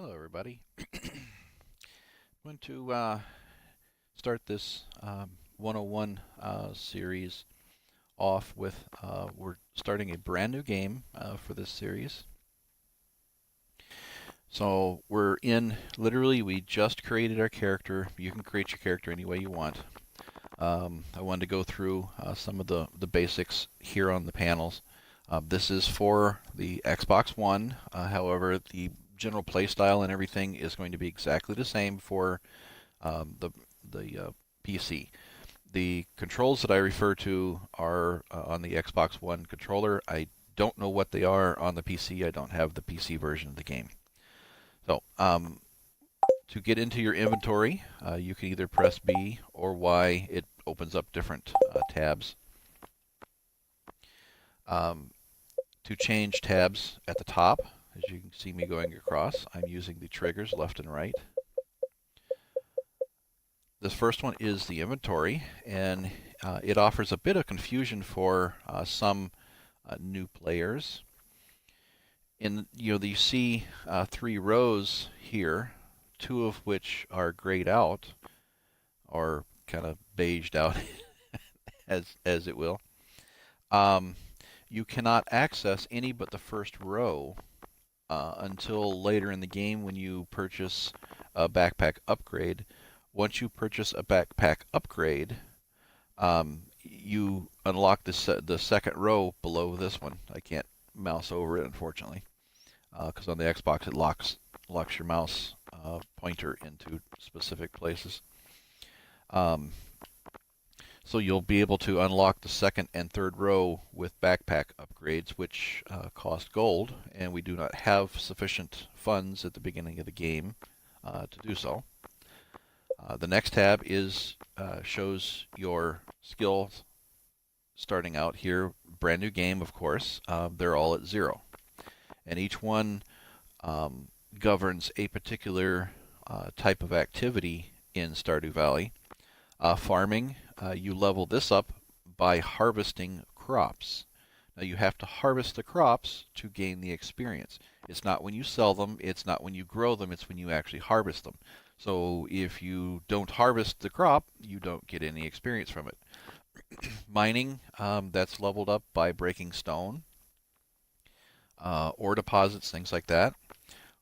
Hello, everybody. I'm going to start this 101 series off with we're starting a brand new game for this series. So we're in, literally, we just created our character. You can create your character any way you want. I wanted to go through some of the basics here on the panels. This is for the Xbox One. However, the general playstyle and everything is going to be exactly the same for the PC. The controls that I refer to are on the Xbox One controller. I don't know what they are on the PC. I don't have the PC version of the game. So to get into your inventory, you can either press B or Y. It opens up different tabs. To change tabs at the top, as you can see me going across, I'm using the triggers left and right. This first one is the inventory, and it offers a bit of confusion for some new players. You see 3 rows here, 2 of which are grayed out, or kind of beiged out, as it will. You cannot access any but the first row until later in the game when you purchase a backpack upgrade. Once you purchase a backpack upgrade, you unlock the second row below this one. I can't mouse over it, unfortunately, because on the Xbox it locks your mouse pointer into specific places. So you'll be able to unlock the second and third row with backpack upgrades, which cost gold, and we do not have sufficient funds at the beginning of the game to do so. The next tab shows your skills starting out here. Brand new game, of course. They're all at 0. And each one governs a particular type of activity in Stardew Valley. Farming, you level this up by harvesting crops. Now you have to harvest the crops to gain the experience. It's not when you sell them, it's not when you grow them, it's when you actually harvest them. So if you don't harvest the crop, you don't get any experience from it. Mining, that's leveled up by breaking stone, ore deposits, things like that.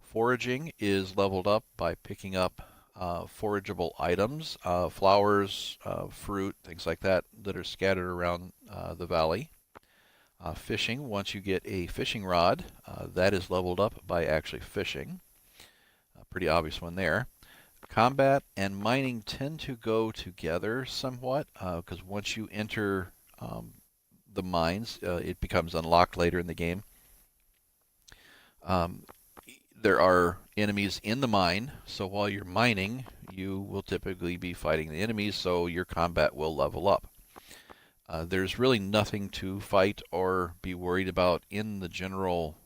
Foraging is leveled up by picking up forageable items, flowers, fruit, things like that that are scattered around the valley. Fishing, once you get a fishing rod, that is leveled up by actually fishing. Pretty obvious one there. Combat and mining tend to go together somewhat because once you enter the mines, it becomes unlocked later in the game. There are enemies in the mine, so while you're mining, you will typically be fighting the enemies, so your combat will level up. There's really nothing to fight or be worried about in the general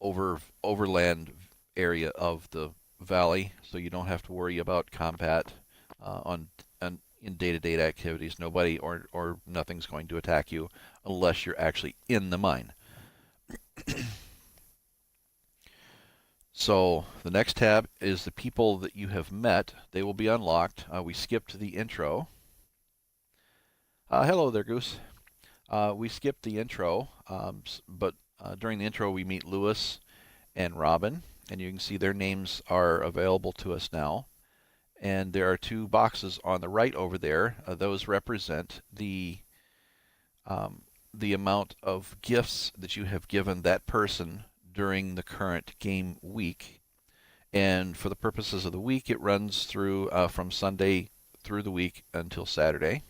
overland area of the valley, so you don't have to worry about combat in day-to-day activities. Nobody or nothing's going to attack you unless you're actually in the mine. So the next tab is the people that you have met. They will be unlocked. We skipped the intro. Hello there, Goose. We skipped the intro, but during the intro we meet Lewis and Robin, and you can see their names are available to us now. And there are 2 boxes on the right over there. Those represent the amount of gifts that you have given that person during the current game week. And for the purposes of the week, it runs through from Sunday through the week until Saturday.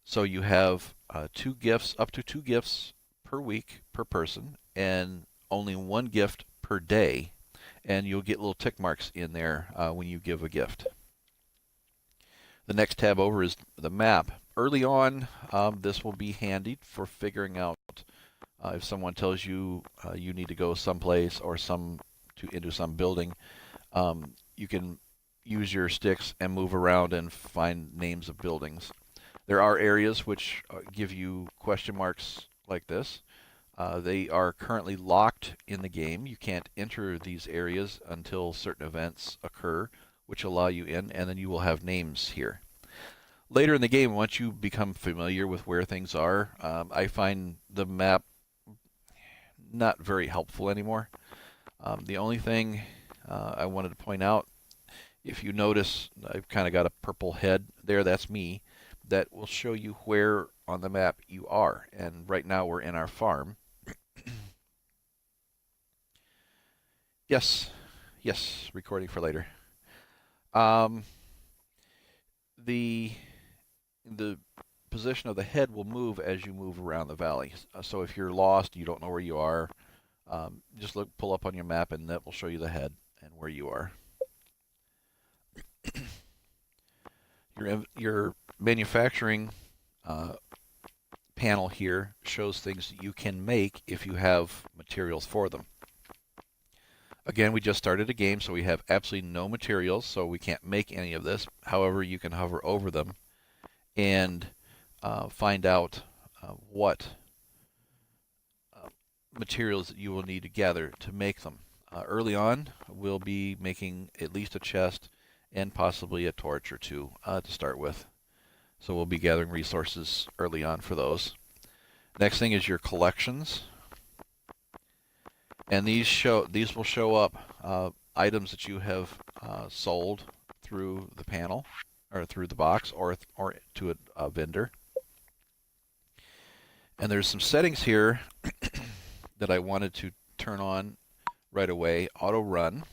So you have 2 gifts, up to 2 gifts per week per person, and only 1 gift per day. And you'll get little tick marks in there when you give a gift. The next tab over is the map. Early on, this will be handy for figuring out if someone tells you you need to go someplace or into some building. You can use your sticks and move around and find names of buildings. There are areas which give you question marks like this. They are currently locked in the game. You can't enter these areas until certain events occur, which allow you in, and then you will have names here. Later in the game, once you become familiar with where things are, I find the map not very helpful anymore. The only thing I wanted to point out, if you notice, I've kind of got a purple head there, that's me. That will show you where on the map you are. And right now we're in our farm. Yes, yes, recording for later. Um, the position of the head will move as you move around the valley. So if you're lost, you don't know where you are, just pull up on your map, and that will show you the head and where you are. Your manufacturing panel here shows things that you can make if you have materials for them. Again, we just started a game, so we have absolutely no materials, so we can't make any of this. However, you can hover over them and find out what materials that you will need to gather to make them. Early on, we'll be making at least a chest and possibly a torch or two to start with. So we'll be gathering resources early on for those. Next thing is your collections. And these will show up items that you have sold through the panel, or through the box, or to a vendor. And there's some settings here that I wanted to turn on right away. Auto run.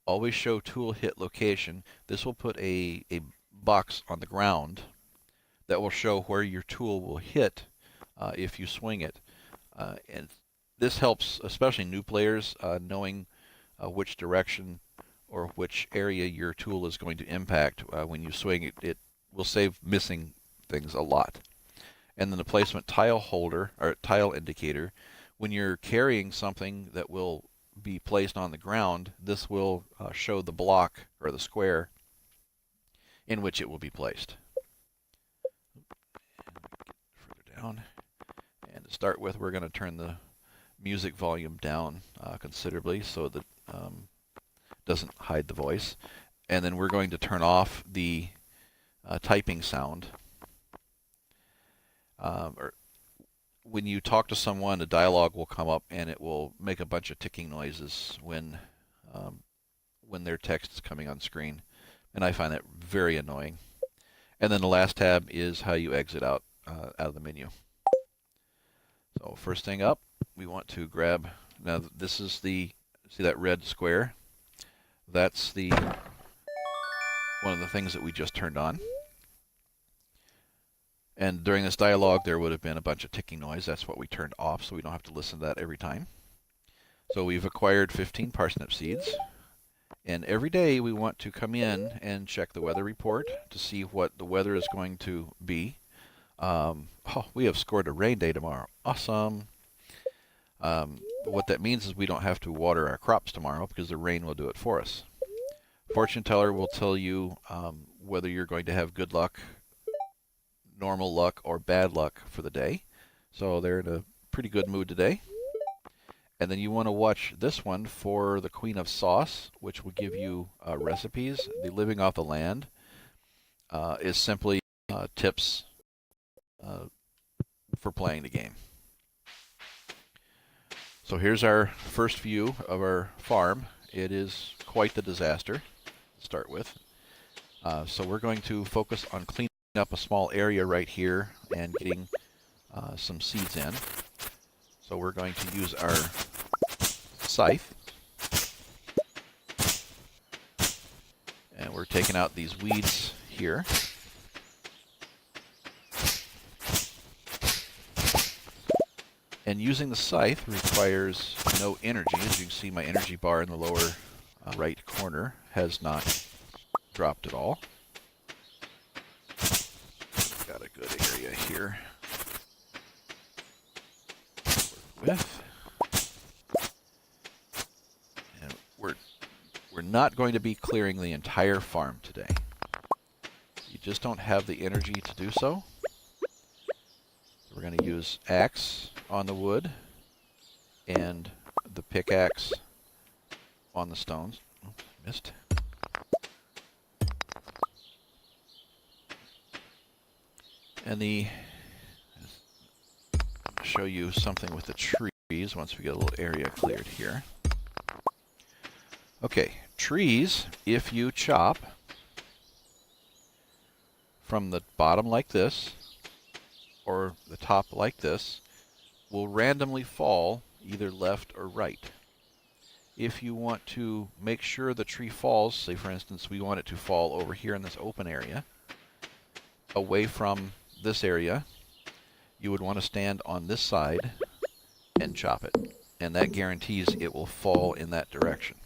Always show tool hit location. This will put a box on the ground that will show where your tool will hit if you swing it. And this helps, especially new players, knowing which direction or which area your tool is going to impact when you swing it. It will save missing things a lot. And then the placement tile holder, or tile indicator, when you're carrying something that will be placed on the ground, this will show the block or the square in which it will be placed. Further down. And to start with, we're going to turn the music volume down considerably so that doesn't hide the voice. And then we're going to turn off the typing sound. Or when you talk to someone, a dialogue will come up and it will make a bunch of ticking noises when their text is coming on screen. And I find that very annoying. And then the last tab is how you exit out of the menu. So first thing up, we want to grab, now this is the, see that red square? That's the one of the things that we just turned on. And during this dialogue, there would have been a bunch of ticking noise. That's what we turned off, so we don't have to listen to that every time. So we've acquired 15 parsnip seeds. And every day we want to come in and check the weather report to see what the weather is going to be. Oh, we have scored a rain day tomorrow. Awesome. What that means is we don't have to water our crops tomorrow because the rain will do it for us. Fortune teller will tell you whether you're going to have good luck, normal luck, or bad luck for the day. So they're in a pretty good mood today. And then you want to watch this one for the Queen of Sauce, which will give you recipes. The Living Off the Land is simply tips for playing the game. So here's our first view of our farm. It is quite the disaster to start with. So we're going to focus on cleaning up a small area right here and getting some seeds in. So we're going to use our scythe. And we're taking out these weeds here. And using the scythe requires no energy. As you can see, my energy bar in the lower right corner has not dropped at all. Got a good area here to work with. And we're not going to be clearing the entire farm today. You just don't have the energy to do so. We're going to use axe on the wood and the pickaxe on the stones. Oops, missed. And show you something with the trees once we get a little area cleared here. Okay, trees, if you chop from the bottom like this, or the top like this, will randomly fall either left or right. If you want to make sure the tree falls, say for instance we want it to fall over here in this open area, away from this area, you would want to stand on this side and chop it. And that guarantees it will fall in that direction.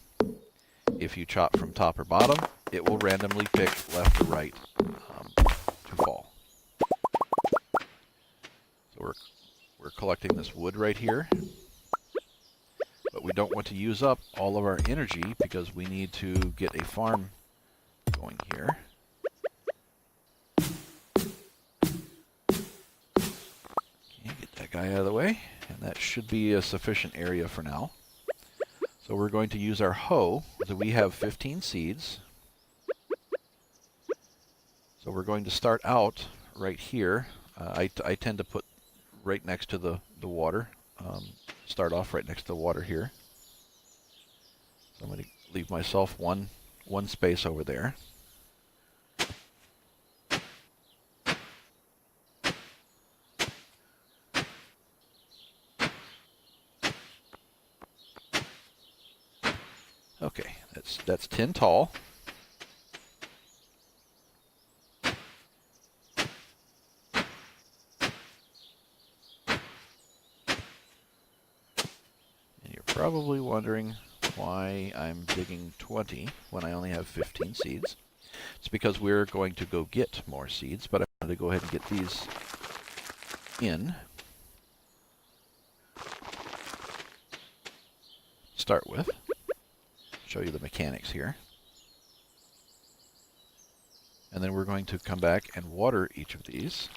If you chop from top or bottom, it will randomly pick left or right to fall. So we're collecting this wood right here. But we don't want to use up all of our energy because we need to get a farm going here. Okay, get that guy out of the way. And that should be a sufficient area for now. So we're going to use our hoe. So we have 15 seeds. So we're going to start out right here. I tend to put right next to the water. Start off right next to the water here. So I'm going to leave myself one space over there. Okay, that's 10 tall. Probably wondering why I'm digging 20 when I only have 15 seeds. It's because we're going to go get more seeds, but I'm going to go ahead and get these in. Start with. Show you the mechanics here. And then we're going to come back and water each of these.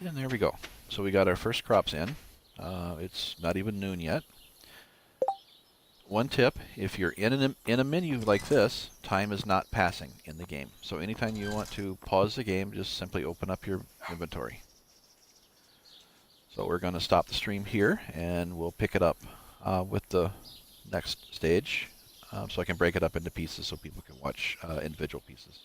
And there we go. So we got our first crops in. It's not even noon yet. One tip, if you're in a menu like this, time is not passing in the game. So anytime you want to pause the game, just simply open up your inventory. So we're going to stop the stream here, and we'll pick it up with the next stage, so I can break it up into pieces so people can watch individual pieces.